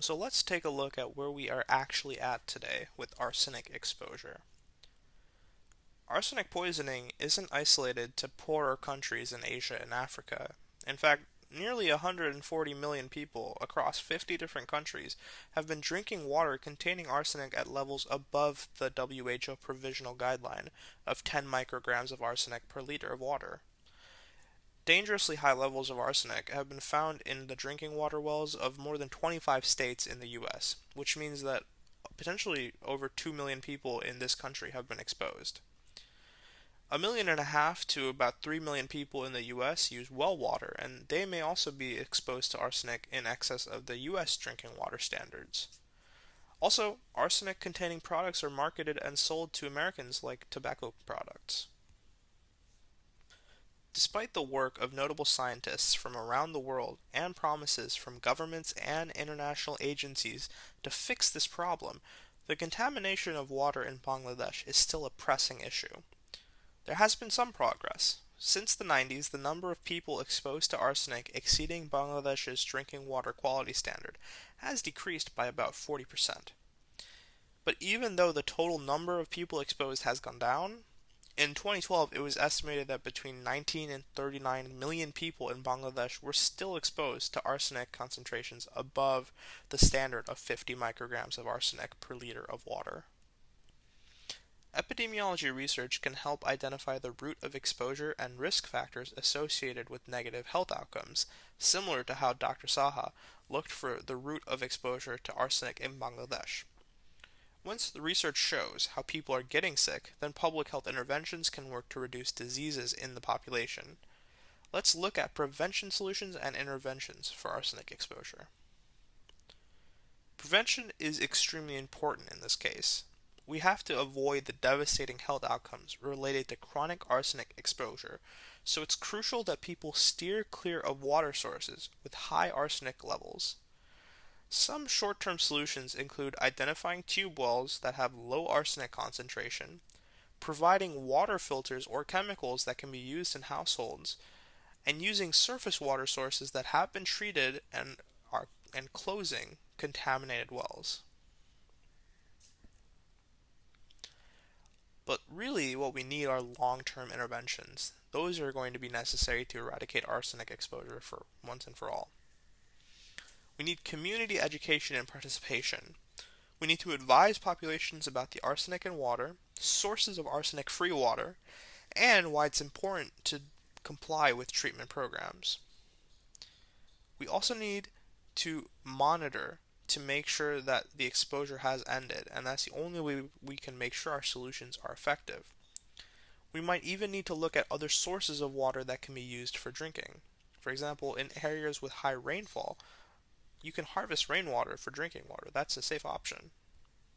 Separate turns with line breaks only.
So let's take a look at where we are actually at today with arsenic exposure. Arsenic poisoning isn't isolated to poorer countries in Asia and Africa. In fact, nearly 140 million people across 50 different countries have been drinking water containing arsenic at levels above the WHO provisional guideline of 10 micrograms of arsenic per liter of water. Dangerously high levels of arsenic have been found in the drinking water wells of more than 25 states in the US, which means that potentially over 2 million people in this country have been exposed. 1.5 million to about 3 million people in the US use well water, and they may also be exposed to arsenic in excess of the US drinking water standards. Also, arsenic containing products are marketed and sold to Americans like tobacco products. Despite the work of notable scientists from around the world and promises from governments and international agencies to fix this problem, the contamination of water in Bangladesh is still a pressing issue. There has been some progress. Since the 90s, the number of people exposed to arsenic exceeding Bangladesh's drinking water quality standard has decreased by about 40%. But even though the total number of people exposed has gone down, in 2012, it was estimated that between 19 and 39 million people in Bangladesh were still exposed to arsenic concentrations above the standard of 50 micrograms of arsenic per liter of water. Epidemiology research can help identify the root of exposure and risk factors associated with negative health outcomes, similar to how Dr. Saha looked for the root of exposure to arsenic in Bangladesh. Once the research shows how people are getting sick, then public health interventions can work to reduce diseases in the population. Let's look at prevention solutions and interventions for arsenic exposure. Prevention is extremely important in this case. We have to avoid the devastating health outcomes related to chronic arsenic exposure, so it's crucial that people steer clear of water sources with high arsenic levels. Some short-term solutions include identifying tube wells that have low arsenic concentration, providing water filters or chemicals that can be used in households, and using surface water sources that have been treated and closing contaminated wells. But really, what we need are long-term interventions. Those are going to be necessary to eradicate arsenic exposure for once and for all. We need community education and participation. We need to advise populations about the arsenic in water, sources of arsenic-free water, and why it's important to comply with treatment programs. We also need to monitor to make sure that the exposure has ended, and that's the only way we can make sure our solutions are effective. We might even need to look at other sources of water that can be used for drinking. For example, in areas with high rainfall, you can harvest rainwater for drinking water. That's a safe option.